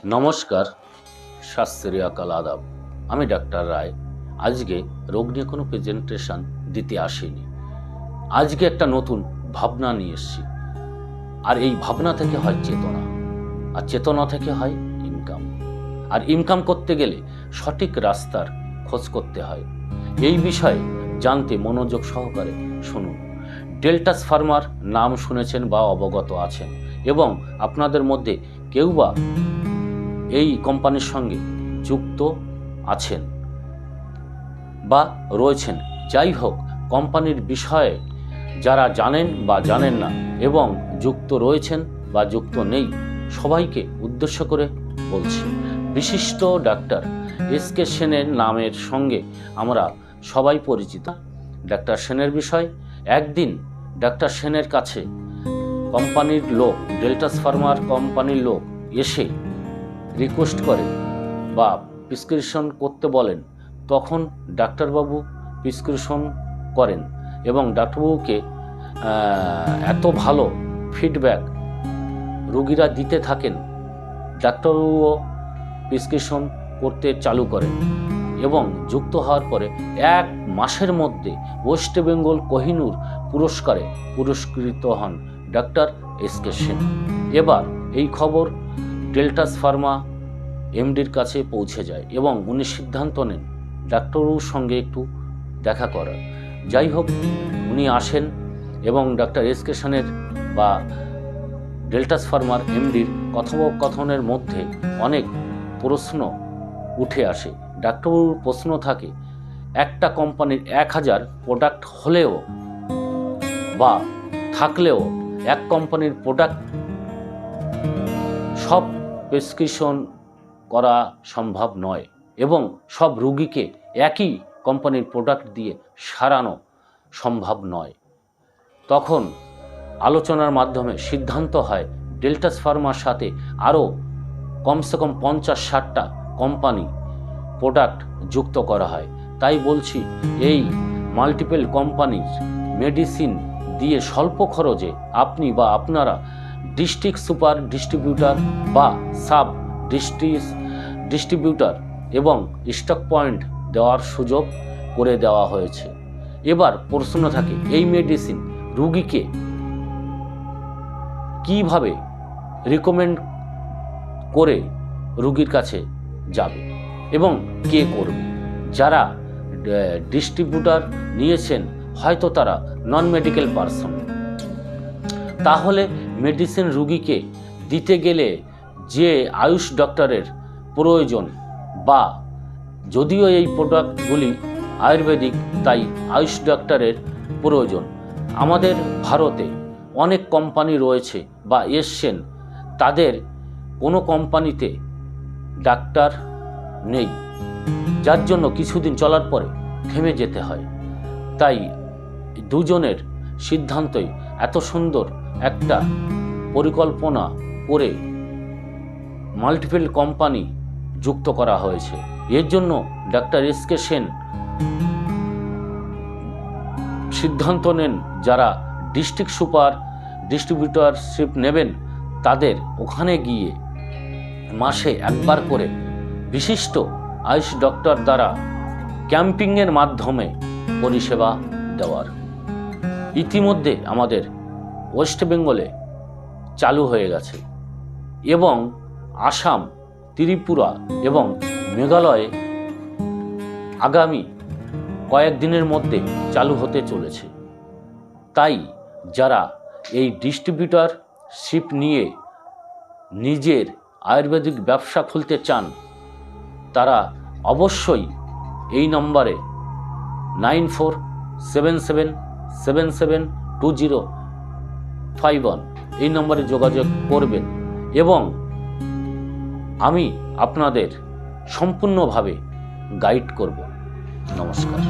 নমস্কার, শাস্ত্রী আকাল আদাব। আমি ডাক্তার রায়। আজকে রোগ নিয়ে কোনো প্রেজেন্টেশন দিতে আসিনি। আজকে একটা নতুন ভাবনা নিয়ে এসেছি। আর এই ভাবনা থেকে হয় চেতনা, আর চেতনা থেকে হয় ইনকাম। আর ইনকাম করতে গেলে সঠিক রাস্তার খোঁজ করতে হয়। এই বিষয়ে জানতে মনোযোগ সহকারে শুনুন। ডেল্টাস ফার্মার নাম শুনেছেন বা অবগত আছেন, এবং আপনাদের মধ্যে কেউ বা এই কোম্পানির সঙ্গে যুক্ত আছেন বা রয়েছেন। যাই হোক, কোম্পানির বিষয়ে যারা জানেন বা জানেন না এবং যুক্ত রয়েছেন বা যুক্ত নেই, সবাইকে উদ্দেশ্য করে বলছি। বিশিষ্ট ডাক্তার এস.কে. সেনের নামের সঙ্গে আমরা সবাই পরিচিত। ডাক্তার সেনের বিষয়, একদিন ডাক্তার সেনের কাছে কোম্পানির লোক, ডেল্টাস ফার্মার কোম্পানির লোক এসে রিকোয়েস্ট করে বা প্রেসক্রিপশন করতে বলেন। তখন ডাক্তারবাবু প্রেসক্রিপশন করেন এবং ডাক্তারবাবুকে এত ভালো ফিডব্যাক রোগীরা দিতে থাকেন, ডাক্তারবাবুও প্রেসক্রিপশন করতে চালু করেন এবং যুক্ত হওয়ার পরে 1 মাসের মধ্যে ওয়েস্ট বেঙ্গল কোহিনূর পুরস্কারে পুরস্কৃত হন ডাক্তার এস.কে. সেন। এবার এই খবর ডেল্টাস ফার্মা এমডির কাছে পৌঁছে যায় এবং উনি সিদ্ধান্ত নেন ডাক্তারবাবুর সঙ্গে একটু দেখা করার। যাই হোক, উনি আসেন এবং ডাক্তার এস.কে. সেনের বা ডেল্টাস ফার্মার এমডির কথোপকথনের মধ্যে অনেক প্রশ্ন উঠে আসে। ডাক্তারবাবুর প্রশ্ন থাকে, একটা কোম্পানির 1000 প্রোডাক্ট হলেও বা থাকলেও এক কোম্পানির প্রোডাক্ট সব প্রেসক্রিপশন করা সম্ভব নয় এবং সব রোগীকে একই কোম্পানির প্রোডাক্ট দিয়ে সারানো সম্ভব নয়। তখন আলোচনার মাধ্যমে সিদ্ধান্ত হয় ডেল্টাস ফার্মার সাথে আরও কমসে কম 50-60টা কোম্পানি প্রোডাক্ট যুক্ত করা হয়। তাই বলছি, এই মাল্টিপল কোম্পানির মেডিসিন দিয়ে স্বল্প খরচে আপনি বা আপনারা ডিস্ট্রিক্ট সুপার ডিস্ট্রিবিউটার বা সাব ডিস্ট্রিবিউটার এবং স্টক পয়েন্ট দেওয়ার সুযোগ করে দেওয়া হয়েছে। এবার প্রশ্ন থাকে, এই মেডিসিন রোগীকে কিভাবে রিকমেন্ড করে রোগীর কাছে যাবে এবং কে করবে? যারা ডিস্ট্রিবিউটার নিয়েছেন হয়তো তারা নন মেডিকেল পারসন, তাহলে মেডিসিন রোগীকে দিতে গেলে যে আয়ুষ ডক্টরের প্রয়োজন, বা যদিও এই প্রোডাক্টগুলি আয়ুর্বেদিক, তাই আয়ুষ ডক্টরের প্রয়োজন। আমাদের ভারতে অনেক কোম্পানি রয়েছে বা এসছেন, তাদের কোনো কোম্পানিতে ডাক্তার নেই, যার জন্য কিছুদিন চলার পরে থেমে যেতে হয়। তাই দুজনের সিদ্ধান্তই এত সুন্দর একটা পরিকল্পনা করে মাল্টিপল কোম্পানি যুক্ত করা হয়েছে। এর জন্য ডাক্তার এস.কে. সেন সিদ্ধান্ত নেন, যারা ডিস্ট্রিক্ট সুপার ডিস্ট্রিবিউটরশিপ নেবেন তাদের ওখানে গিয়ে মাসে একবার করে বিশিষ্ট আয়ুষ ডক্টর দ্বারা ক্যাম্পিংয়ের মাধ্যমে পরিষেবা দেওয়ার। ইতিমধ্যে আমাদের ওয়েস্ট বেঙ্গলে চালু হয়ে গেছে এবং আসাম, ত্রিপুরা এবং মেঘালয়ে আগামী কয়েকদিনের মধ্যে চালু হতে চলেছে। তাই যারা এই ডিস্ট্রিবিউটরশিপ নিয়ে নিজের আয়ুর্বেদিক ব্যবসা খুলতে চান, তারা অবশ্যই এই নম্বরে 9477772051 এই নম্বরে যোগাযোগ করবেন এবং আমি আপনাদের সম্পূর্ণভাবে গাইড করব। নমস্কার।